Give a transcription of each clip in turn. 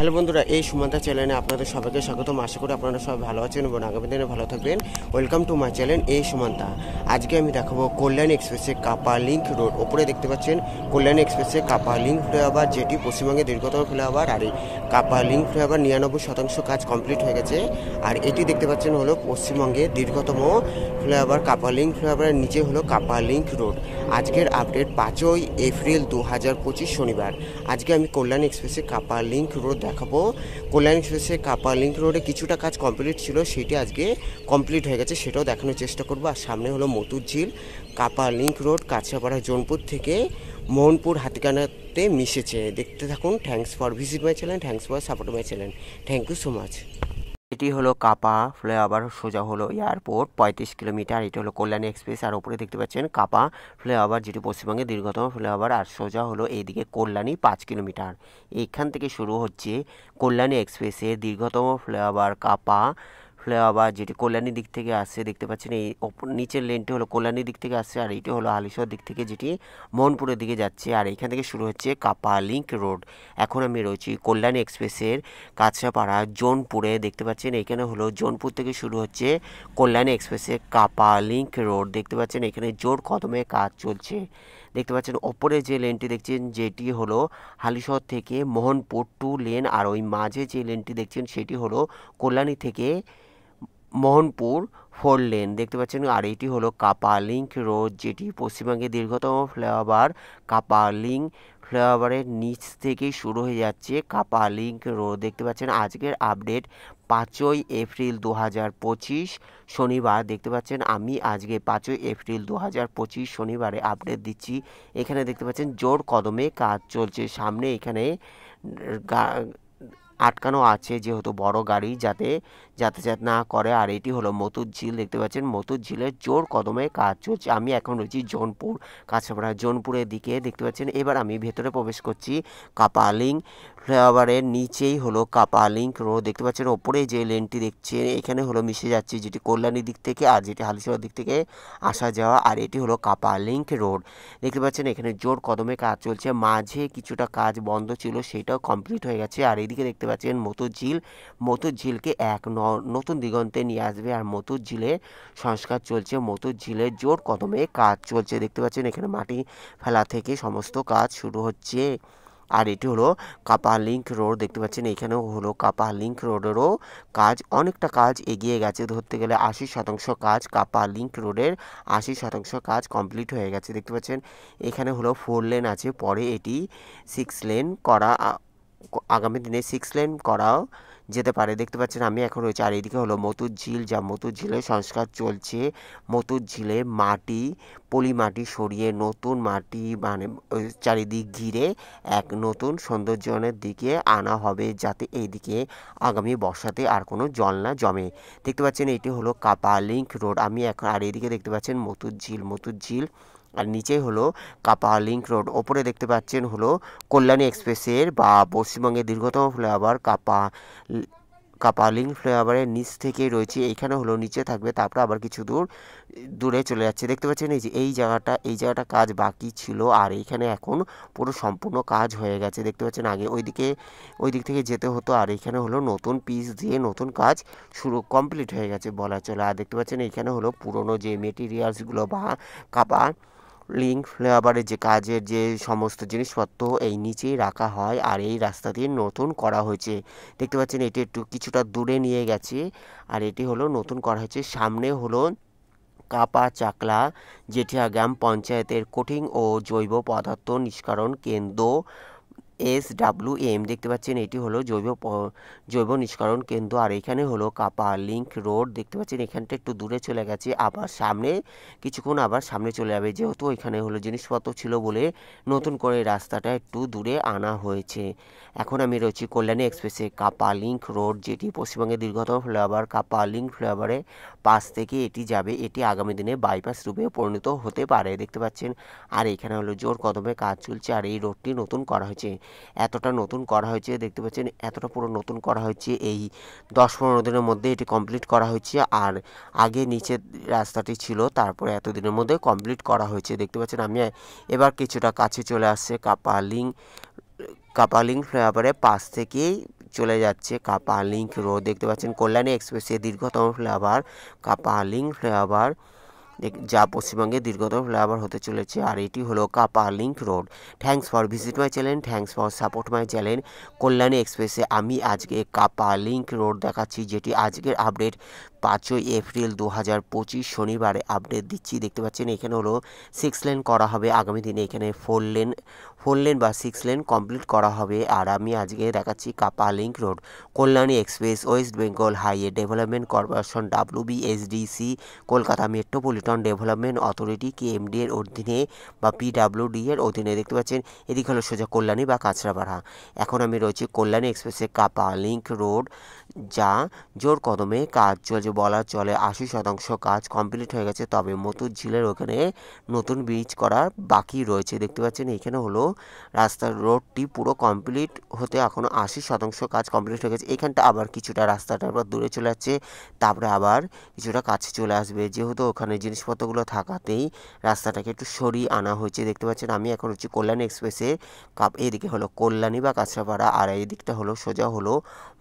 Hello বন্ধুরা, এই সুমন্তা চ্যানেলে আপনাদের সবাইকে স্বাগতম। আশা করি আপনারা সবাই ভালো আছেন এবং আগামী দিনে ভালো থাকবেন। ওয়েলকাম টু মাই চ্যানেল এই সুমন্তা। আজকে আমি দেখাবো কল্যাণী এক্সপ্রেসে কাপা লিঙ্ক রোড। ওপরে দেখতে পাচ্ছেন কল্যাণী এক্সপ্রেসে কাপা লিঙ্ক ফ্লাইওভার, যেটি পশ্চিমবঙ্গের দীর্ঘতম ফ্লাইওভার। আর এই কাপা লিঙ্ক ফ্লাইওভার 99% কাজ কমপ্লিট হয়ে গেছে। আর এটি দেখতে পাচ্ছেন হলো পশ্চিমবঙ্গের দীর্ঘতম ফ্লাইওভার কাপা লিঙ্ক ফ্লাইওভারের নিচে হলো কাপা লিঙ্ক রোড। আজকের আপডেট 5ই এপ্রিল 2025 শনিবার। আজকে আমি কল্যাণী এক্সপ্রেসে কাপা লিঙ্ক রোড দেখাবো। কল্যাণী এক্সপ্রেসে কাপা লিঙ্ক রোডে কিছুটা কাজ কমপ্লিট ছিল, সেটি আজকে কমপ্লিট হয়ে গেছে, সেটাও দেখানোর চেষ্টা করবো। আর সামনে হলো মতুর ঝিল। কাপা লিঙ্ক রোড কাছাপাড়া জোনপুর থেকে মোহনপুর হাতিকানাতে মিশেছে। দেখতে থাকুন। Thanks for visit my channel, thanks for support my channel, thank you so much. এটি হলো কাপা ফ্লাইওভার, সোজা হলো এয়ারপোর্ট 35 কিলোমিটার। এটি হলো কল্যাণী এক্সপ্রেস। আর ওপরে দেখতে পাচ্ছেন কাপা ফ্লাইওভার, যেটি পশ্চিমবঙ্গের দীর্ঘতম ফ্লাইওভার। আর সোজা হলো এইদিকে কল্যাণী 5 কিলোমিটার। এইখান থেকে শুরু হচ্ছে কল্যাণী এক্সপ্রেসের দীর্ঘতম ফ্লাইওভার কাপা ফ্লাইওভার, যেটি কল্যাণীর দিক থেকে আসছে। দেখতে পাচ্ছেন এই নিচের লেনটি হলো কল্যাণীর দিক থেকে আসছে, আর এইটি হলো হালিশহর দিক থেকে, যেটি মোহনপুরের দিকে যাচ্ছে। আর এইখান থেকে শুরু হচ্ছে কাপা লিঙ্ক রোড। এখন আমি রয়েছি কল্যাণী এক্সপ্রেসের কাছাপাড়া জোনপুরে। দেখতে পাচ্ছেন এখানে হলো জোনপুর থেকে শুরু হচ্ছে কল্যাণী এক্সপ্রেসের কাপা লিঙ্ক রোড। দেখতে পাচ্ছেন এখানে জোর কদমে কাজ চলছে। দেখতে পাচ্ছেন ওপরে যে লেনটি দেখছেন, যেটি হলো হালিশহর থেকে মোহনপুর 2 লেন। আর ওই মাঝে যে লেনটি দেখছেন, সেটি হলো কল্যাণী থেকে মোহনপুর 4 লেন। দেখতে পাচ্ছেন। আর এটি হলো কাপা লিঙ্ক রোড, যেটি পশ্চিমবঙ্গের দীর্ঘতম ফ্লাইওভার কাপা লিঙ্ক ফ্লাইওভারের নিচ থেকেই শুরু হয়ে যাচ্ছে কাপা লিঙ্ক রোড। দেখতে পাচ্ছেন আজকের আপডেট 5ই এপ্রিল 2025 শনিবার। দেখতে পাচ্ছেন আমি আজকে 5ই এপ্রিল 2025 শনিবারে আপডেট দিচ্ছি। এখানে দেখতে পাচ্ছেন জোর কদমে কাজ চলছে। সামনে এখানে আটকানো আছে, যেহেতু বড় গাড়ি যাতে যাতায়াত না করে। আর এটি হলো মতুর ঝিল। দেখতে পাচ্ছেন মতুর ঝিলের জোর কদমে কাজ চলছে। আমি এখন রয়েছি জোনপুর, কাছাপাড়া জোনপুরের দিকে। দেখতে পাচ্ছেন এবার আমি ভেতরে প্রবেশ করছি। কাপা লিঙ্ক ফ্লাইওভারের নিচেই হলো কাপা লিঙ্ক রোড। দেখতে পাচ্ছেন ওপরে যে লেনটি দেখছেন, এখানে হলো মিশে যাচ্ছে, যেটি কল্যাণীর দিক থেকে আর যেটি হালিশহর দিক থেকে আসা যাওয়া। আর এটি হলো কাপা লিঙ্ক রোড। দেখতে পাচ্ছেন এখানে জোর কদমে কাজ চলছে। মাঝে কিছুটা কাজ বন্ধ ছিল, সেটাও কমপ্লিট হয়ে গেছে। আর এইদিকে দেখতে পাচ্ছেন মতুর ঝিল। মতুর ঝিলকে এক নতুন দিগন্তে নিয়ে আসবে। আর মতুর ঝিলে সংস্কার চলছে। মতুর ঝিলে জোর কদমে কাজ চলছে। দেখতে পাচ্ছেন এখানে মাটি ফেলা থেকে সমস্ত কাজ শুরু হচ্ছে। আর এটি হলো কাপা লিঙ্ক রোড। দেখতে পাচ্ছেন এখানেও হলো কাপা লিঙ্ক রোডেরও কাজ, অনেকটা কাজ এগিয়ে গেছে। ধরতে গেলে 80% কাজ, কাপা লিঙ্ক রোডের 80% কাজ কমপ্লিট হয়ে গেছে। দেখতে পাচ্ছেন এখানে হলো 4 লেন আছে, পরে এটি 6 লেন করা, আগামী দিনে 6 লেন করাও যেতে পারে। দেখতে পাচ্ছেন আমি এখন রয়েছে। আর এইদিকে হলো মতুর ঝিল, যা মতুর ঝিলের সংস্কার চলছে। মতুর ঝিলে মাটি, পলি মাটি সরিয়ে নতুন মাটি মানে চারিদিক ঘিরে এক নতুন সৌন্দর্যনের দিকে আনা হবে, যাতে এইদিকে আগামী বর্ষাতে আর কোনো জল না জমে। দেখতে পাচ্ছেন এটি হলো কাপা লিঙ্ক রোড। আমি এখন আর এইদিকে দেখতে পাচ্ছেন মতুর ঝিল, মতুর ঝিল। আর নিচে হলো কাপা লিঙ্ক রোড। ওপরে দেখতে পাচ্ছেন হলো কল্যাণী এক্সপ্রেসের বা পশ্চিমবঙ্গের দীর্ঘতম ফ্লাইওভার কাপা লিঙ্ক ফ্লাইওভারের নিচ থেকে রয়েছে। এইখানে হলো নিচে থাকবে, তারপর আবার কিছু দূরে চলে যাচ্ছে। দেখতে পাচ্ছেন এই যে এই জায়গাটা কাজ বাকি ছিল, আর এইখানে এখন পুরো সম্পূর্ণ কাজ হয়ে গেছে। দেখতে পাচ্ছেন আগে ওই দিক থেকে যেতে হতো, আর এইখানে হলো নতুন পিচ দিয়ে নতুন কাজ শুরু কমপ্লিট হয়ে গেছে বলা চলে। আর দেখতে পাচ্ছেন এইখানে হলো পুরনো যে মেটেরিয়ালসগুলো বা কাপা লিঙ্ক ফ্লাইওভারের যে কাজের যে সমস্ত জিনিসপত্র এই নিচেই রাখা হয়, আর এই রাস্তা দিয়ে নতুন করা হয়েছে। দেখতে পাচ্ছেন এটি একটু কিছুটা দূরে নিয়ে গেছে, আর এটি হলো নতুন করা হয়েছে। সামনে হলো কাপা চাকলা জেঠিয়া গ্রাম পঞ্চায়েতের কঠিন ও জৈব পদার্থ নিষ্কাশন কেন্দ্র SWM। দেখতে পাচ্ছেন এটি হলো জৈব নিষ্কাশন কেন্দ্র। আর এখানে হলো কাপা লিঙ্ক রোড। দেখতে পাচ্ছেন এখানটা একটু দূরে চলে গেছে, আবার সামনে কিছুক্ষণ আবার সামনে চলে যাবে, যেহেতু এখানে হলো জিনিসপত্র ছিল বলে নতুন করে রাস্তাটা একটু দূরে আনা হয়েছে। এখন আমি রয়েছি কল্যাণী এক্সপ্রেসে কাপা লিঙ্ক রোড, যেটি পশ্চিমবঙ্গের দীর্ঘতম ফ্লাইওভার কাপা লিঙ্ক ফ্লাইওভারের পাশ থেকে এটি যাবে। এটি আগামী দিনে বাইপাস রূপে পরিণত হতে পারে। দেখতে পাচ্ছেন। আর এখানে হলো জোর কদমে কাজ চলছে। আর এই রোডটি নতুন করা হয়েছে, এতটা নতুন করা হয়েছে। দেখতে পাচ্ছেন এতটা পুরো নতুন করা হয়েছে, এই 10-15 দিনের মধ্যে এটি কমপ্লিট করা হয়েছে। আর আগে নিচের রাস্তাটি ছিল, তারপরে এতদিনের মধ্যে কমপ্লিট করা হয়েছে। দেখতে পাচ্ছেন আমি এবার কিছুটা কাছে চলে আসছে কাপা লিঙ্ক ফ্লাইওভারের পাশ থেকেই চলে যাচ্ছে কাপা লিংক রোড। দেখতে পাচ্ছেন কল্যাণী এক্সপ্রেসের দীর্ঘতম ফ্লাইওভার কাপা লিংক ফ্লাইওভার, যা পশ্চিমবঙ্গের দীর্ঘতম ফ্লাইওভার হতে চলেছে, আর এটি হলো কাপা link road. Thanks for visit my channel, thanks for support my channel. Kalyani এক্সপ্রেসে আমি আজকে কাপা লিংক রোড দেখাচ্ছি, যেটি আজকের আপডেট 5ই এপ্রিল 2025 শনিবারে আপডেট দিচ্ছি। দেখতে পাচ্ছেন এখানে হলো 6 লেন করা হবে আগামী দিনে, এখানে 4 লেন বা 6 লেন কমপ্লিট করা হবে। আর আমি আজকে দেখাচ্ছি কাপা link road. Kalyani express West Bengal highway development corporation WBSDC Kolkata metropolitan development authority KMD এর অধীনে বা PWD এর অধীনে। দেখতে পাচ্ছেন এদিকে হলো সোজা কল্যাণী বা কাঁচরাপাড়া। এখন আমি রয়েছি কল্যাণী এক্সপ্রেসে কাপা লিংক রোড, যা জোর কদমে কাজ চলছে, বলা চলে 80% কাজ কমপ্লিট হয়ে গেছে, তবে মতুর ঝিলের ওখানে নতুন ব্রিজ করার বাকি রয়েছে। দেখতে পাচ্ছেন এখানে হলো রাস্তার রোডটি পুরো কমপ্লিট হতে এখনও 80% কাজ কমপ্লিট হয়ে গেছে। এখানটা আবার কিছুটা রাস্তাটা আবার দূরে চলে যাচ্ছে, তারপরে আবার কিছুটা কাছে চলে আসবে, যেহেতু ওখানে জিনিসপত্রগুলো থাকাতেই রাস্তাটাকে একটু সরিয়ে আনা হয়েছে। দেখতে পাচ্ছেন আমি এখন হচ্ছে কল্যাণী এক্সপ্রেসে এদিকে হলো কল্যাণী বা কাঁচরাপাড়া, আর এই দিকটা হলো সোজা হলো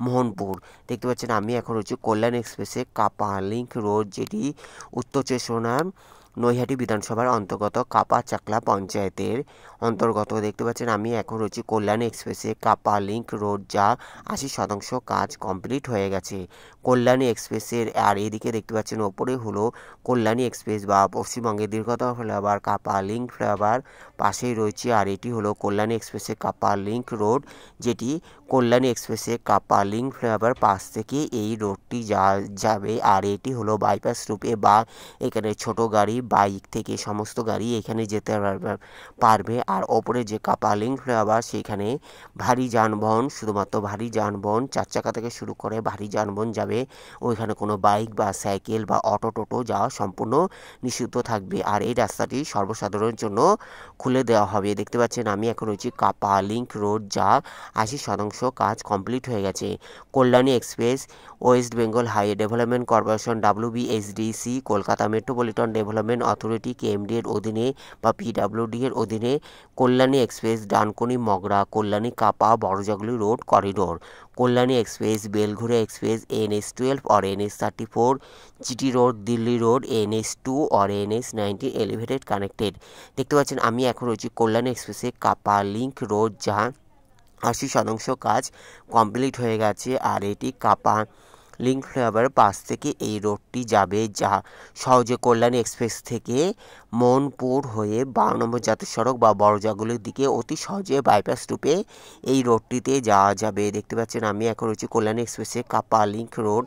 মোহনপুর। দেখতে পাচ্ছেন আমি এখন হচ্ছে কল্যাণী এক্সপ্রেসে কাপা লিংক রোড, যেটি উত্তর চব্বিশ পরগনার নৈহাটি বিধানসভার অন্তর্গত কাপা চাকলা পঞ্চায়েতের অন্তর্গত। দেখতে পাচ্ছেন আমি এখন রয়েছি কল্যাণী এক্সপ্রেসে কাপা লিংক রোড, যা 80% কাজ কমপ্লিট হয়ে গেছে কল্যাণী এক্সপ্রেসের। আর এদিকে দেখতে পাচ্ছেন ওপরে হলো কল্যাণী এক্সপ্রেস বা পশ্চিমবঙ্গের দীর্ঘতম ফ্লাইওভার কাপা লিংক ফ্লাইওভার পাশেই রয়েছে, আর এটি হলো কল্যাণী এক্সপ্রেসে কাপা লিংক রোড, যেটি কল্যাণী এক্সপ্রেসে কাপা লিংক ফ্লাইওভার পাশ থেকে এই রোডটি যাবে। আর এটি হলো বাইপাস রূপে, বা এখানে ছোট গাড়ি বাইক থেকে সমস্ত গাড়ি এখানে যেতে পারবে। আর ওপরে যে কাপা লিংক ফ্লাইওভার সেখানে ভারী যানবাহন, শুধুমাত্র ভারী যানবাহন 4 চাকা থেকে শুরু করে ভারী যানবাহন যাবে, ওইখানে কোনো বাইক বা সাইকেল বা অটো টোটো যাওয়া সম্পূর্ণ নিষিদ্ধ থাকবে। আর এই রাস্তাটি সর্বসাধারণের জন্য খুলে দেওয়া হবে। দেখতে পাচ্ছেন আমি এখন রয়েছি কাপা লিংক রোড, যা 80% কাজ কমপ্লিট হয়ে গেছে। Kalyani express West Bengal highway development corporation WBSDC Kolkata metropolitan development authority KMD এর অধীনে বা PWD এর অধীনে Kalyani express Dankuni Mogra Kalyani Kapa Barajaguli road corridor. Kalyani express Belghoria express NH12 और NH34 GT road Delhi road NH2 और NH19 এলিভেটেড কানেক্টেড। দেখতে পাচ্ছেন আমি এখন রয়েছি কল্যাণী এক্সপ্রেসে কাপা লিংক রোড, যা 80% কাজ কমপ্লিট হয়ে গেছে। আর এটি কাপা লিংক ফ্লাইওভারের পাশ থেকে এই রোডটি যাবে, যা সহজে কল্যাণী এক্সপ্রেস থেকে মোহনপুর হয়ে 12 নম্বর জাতীয় সড়ক বা বড়জাগুলির দিকে অতি সহজে বাইপাস রূপে এই রোডটিতে যাওয়া যাবে। দেখতে পাচ্ছেন আমি এখন রয়েছি কল্যাণী এক্সপ্রেসে কাপা লিংক রোড,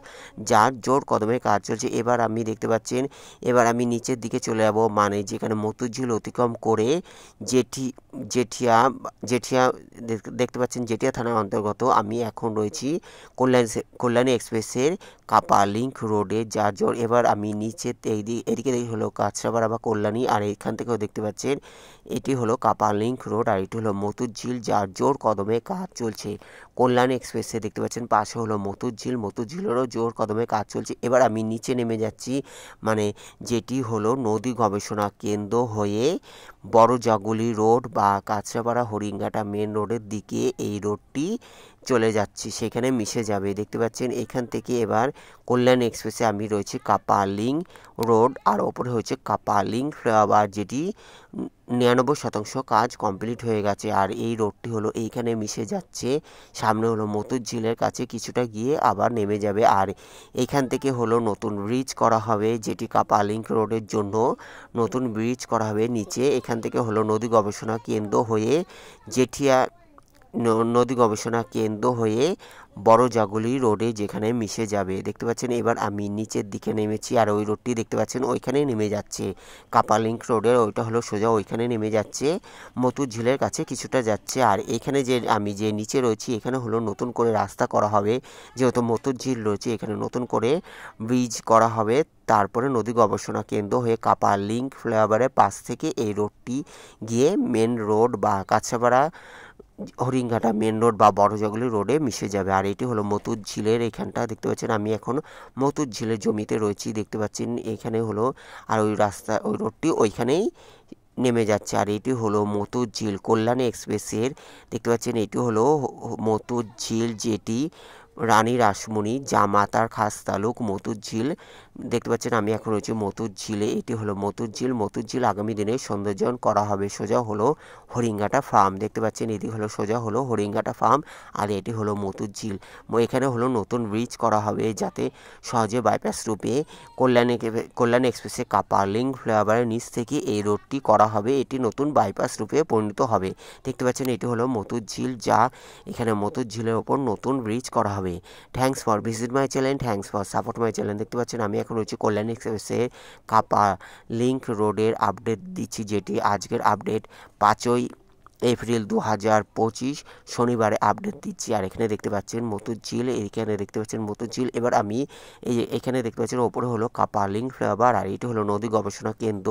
যার জোর কদমে কাজ চলছে। এবার আমি দেখতে পাচ্ছেন এবার আমি নিচের দিকে চলে যাব, মানে যেখানে মতুর ঝিল অতিক্রম করে জেঠিয়া দেখতে পাচ্ছেন জেঠিয়া থানার অন্তর্গত। আমি এখন রয়েছি কল্যাণী এক্সপ্রেসের কাপা লিংক রোডে, যার জোর এবার আমি নিচে এদিকে হলো কাঁচরাপাড়া বা কল্যাণী, আর এখান থেকেও দেখতে পাচ্ছেন এটি হলো কাপা লিংক রোড, আর এটি হলো মতুর ঝিল, যার জোর কদমে কাজ চলছে। কল্যাণী এক্সপ্রেসে দেখতে পাচ্ছেন পাশে হলো মতুর ঝিলেরও জোর কদমে কাজ চলছে। এবার আমি নিচে নেমে যাচ্ছি, মানে যেটি হলো নদী গবেষণা কেন্দ্র হয়ে বড়জাগুলি রোড বা কাঁচরাপাড়া হরিঙ্গাটা মেন রোডের দিকে এই রোডটি চলে যাচ্ছি, সেখানে মিশে যাবে। দেখতে পাচ্ছেন এখান থেকে এবার কল্যাণী এক্সপ্রেসে আমি রয়েছি কাপা লিংক রোড, আর ওপরে হচ্ছে কাপা লিংক ফ্লাইওভার, যেটি 99% কাজ কমপ্লিট হয়ে গেছে। আর এই রোডটি হলো এইখানে মিশে যাচ্ছে, সামনে হলো মতুর ঝিলের কাছে কিছুটা গিয়ে আবার নেমে যাবে। আর এইখান থেকে হলো নতুন ব্রিজ করা হবে, যেটি কাপা লিংক রোডের জন্য নতুন ব্রিজ করা হবে নিচে। এখান থেকে হলো নদী গবেষণা কেন্দ্র হয়ে নদী গবেষণা কেন্দ্র হয়ে বড়জাগুলি রোডে যেখানে মিশে যাবে। দেখতে পাচ্ছেন এবার আমি নিচের দিকে নেমেছি, আর ওই রোডটি দেখতে পাচ্ছেন ওইখানেই নেমে যাচ্ছে কাপা লিংক রোডের, ওইটা হলো সোজা ওইখানে নেমে যাচ্ছে, মতুর ঝিলের কাছে কিছুটা যাচ্ছে। আর এখানে যে আমি যে নিচে রয়েছি এখানে হলো নতুন করে রাস্তা করা হবে, যেহেতু মতুর ঝিল রয়েছে এখানে নতুন করে ব্রিজ করা হবে। তারপরে নদী গবেষণা কেন্দ্র হয়ে কাপা লিংক ফ্লাইওভারের পাশ থেকে এই রোডটি গিয়ে মেন রোড বা কাঁচরাপাড়া হরিঙ্গাটা মেন রোড বা বড়জাগুলি রোডে মিশে যাবে। আর এটি হলো মতুর ঝিলের এখানটা দেখতে পাচ্ছেন আমি এখন মতুর ঝিলের জমিতে রয়েছি। দেখতে পাচ্ছেন এখানে হলো, আর ওই রোডটি ওইখানেই নেমে যাচ্ছে। আর এটি হলো মতুঝিল কল্যাণী এক্সপ্রেসের, দেখতে পাচ্ছেন এটি হলো মতুঝিল, যেটি রানী রাসমণি জামাতার খাস তালুক মতুঝিল। দেখতে পাচ্ছেন আমি এখন রয়েছি মতুঝিলে। এটি হলো মতুঝিল। মতুঝিল আগামী দিনে সৌন্দর্যায়ন করা হবে। সোজা হলো হরিঙ্গাটা ফার্ম, দেখতে পাচ্ছেন এটি হলো সোজা হলো হরিঙ্গাটা ফার্ম। আর এটি হলো মতুঝিল। এখানে হলো নতুন ব্রিজ করা হবে যাতে সহজে বাইপাস রূপে কল্যাণী এক্সপ্রেসে কাপার লিঙ্ক ফ্লাইওভারের নিচ থেকে এই রোডটি করা হবে। এটি নতুন বাইপাস রূপে পরিণত হবে। দেখতে পাচ্ছেন এটি হলো মতুঝিল, যা এখানে মতুঝিলের ওপর নতুন ব্রিজ করা হবে। Thanks for visit my channel, thanks for support my channel. দেখতে পাচ্ছেন আমি এখন রয়েছি কল্যাণী এক্সপ্রেসের কাপা লিঙ্ক রোডের আপডেট দিচ্ছি, যেটি আজকের আপডেট 5ই এপ্রিল 2025 শনিবারে আপডেট দিচ্ছি। আর এখানে দেখতে পাচ্ছেন মতুঝিল, এখানে দেখতে পাচ্ছেন মতুঝিল। এবার আমি এই এখানে দেখতে পাচ্ছেন ওপরে হলো কাপা লিঙ্ক ফ্লাইওভার, আর এটি হলো নদী গবেষণা কেন্দ্র,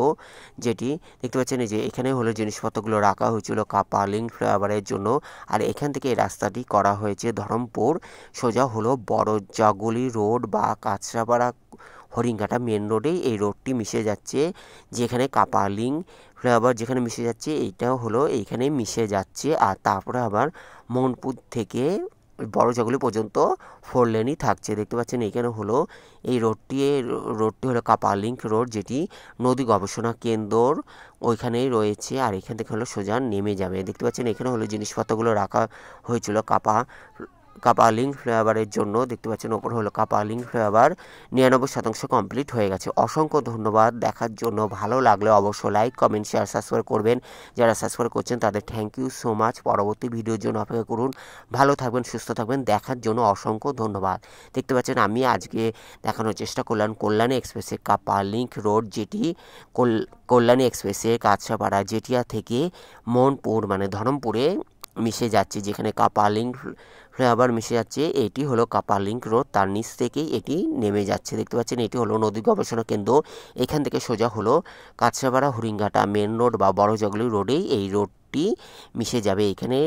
যেটি দেখতে পাচ্ছেন এই যে এখানে হলো জিনিসপত্রগুলো রাখা হয়েছিল কাপা লিঙ্ক ফ্লাইওভারের জন্য। আর এখান থেকে এই রাস্তাটি করা হয়েছে ধরমপুর, সোজা হলো বড় জাগুলি রোড বা কাঁচরাপাড়া হরিঙ্গাটা মেন রোডেই এই রোডটি মিশে যাচ্ছে, যেখানে কাপা লিঙ্ক ফ্লাইওভার যেখানে মিশে যাচ্ছে এইটাও হলো এইখানে মিশে যাচ্ছে। আর তারপরে আবার মোহনপুর থেকে বড় জগলি পর্যন্ত 4 লেনই থাকছে। দেখতে পাচ্ছেন এখানে হলো এই রোডটি হলো কাপা লিঙ্ক রোড, যেটি নদী গবেষণা কেন্দ্র ওইখানেই রয়েছে। আর এখান থেকে হলো সোজা নেমে যাবে। দেখতে পাচ্ছেন এখানে হলো জিনিসপত্রগুলো রাখা হয়েছিল কাপা লিঙ্ক ফ্লাইওভারের জন্য। দেখতে পাচ্ছেন ওপর হলো কাপা লিঙ্ক ফ্লাইওভার 99% কমপ্লিট হয়ে গেছে। অসংখ্য ধন্যবাদ দেখার জন্য। ভালো লাগলে অবশ্যই লাইক, কমেন্ট, শেয়ার, সাবস্ক্রাইব করবেন। যারা সাবস্ক্রাইব করছেন তাদের থ্যাংক ইউ সো মাচ। পরবর্তী ভিডিওর জন্য অপেক্ষা করুন। ভালো থাকবেন, সুস্থ থাকবেন। দেখার জন্য অসংখ্য ধন্যবাদ। দেখতে পাচ্ছেন আমি আজকে দেখানোর চেষ্টা করলাম কল্যাণী এক্সপ্রেসের কাপা লিঙ্ক রোড, যেটি কল্যাণী এক্সপ্রেসের কাঁচরাপাড়া জেটিয়া থেকে মোহনপুর মানে ধরমপুরে মিশে যাচ্ছে, যেখানে কাপা লিঙ্ক ফ্লাইওভার মিশে যাচ্ছে। এটি হলো কাপা লিঙ্ক রোড, তার নিচ থেকেই এটি নেমে যাচ্ছে। দেখতে পাচ্ছেন এটি হলো নদী গবেষণা কেন্দ্র। এখান থেকে সোজা হলো কাঁচরাপাড়া হরিঙ্গাটা মেন রোড বা বড় জগলি রোডেই এই রোডটি মিশে যাবে। এখানে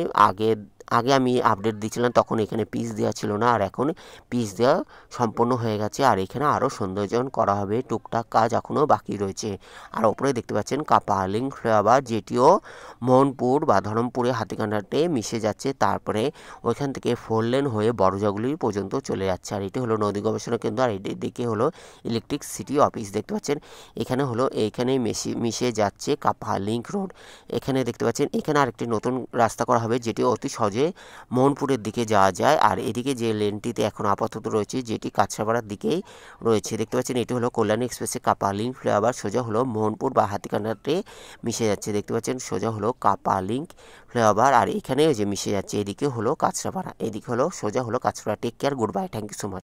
আগে আমি আপডেট দিয়েছিলাম তখন এখানে পিচ দেওয়া ছিল না, আর এখন পিচ দেওয়া সম্পূর্ণ হয়ে গেছে। আর এখানে আরও সৌন্দর্যায়ন করা হবে, টুকটাক কাজ এখনও বাকি রয়েছে। আর ওপরে দেখতে পাচ্ছেন কাপা লিঙ্ক ফ্লাইওভার, যেটিও মোহনপুর বা ধরমপুরে হাতিকান্ডাতে মিশে যাচ্ছে। তারপরে ওইখান থেকে 4 লেন হয়ে বড় জগলি পর্যন্ত চলে যাচ্ছে। আর এটি হলো নদী গবেষণা কেন্দ্র। আর এটির দিকে হলো ইলেকট্রিক সিটি অফিস। দেখতে পাচ্ছেন এখানে হলো এইখানেই মিশে যাচ্ছে কাপা লিঙ্ক রোড। এখানে দেখতে পাচ্ছেন এখানে আরেকটি নতুন রাস্তা করা হবে, যেটি অতি সহজে মোহনপুরের দিকে যাওয়া যায়। আর এদিকে যে লেনটিতে এখন আপাতত রয়েছে, যেটি কাঁচরাপাড়ার দিকেই রয়েছে। দেখতে পাচ্ছেন এটি হলো কল্যাণী এক্সপ্রেসে কাপা লিঙ্ক ফ্লাইওভার, সোজা হলো মোহনপুর বা হাতিকান্ডাতে মিশে যাচ্ছে। দেখতে পাচ্ছেন সোজা হলো কাপা লিঙ্ক ফ্লাইওভার, আর এখানেও যে মিশে যাচ্ছে এদিকে হলো কাঁচরাপাড়া, এদিকে হলো সোজা হলো Kanchrapara. Take care, good bye, thank you so much.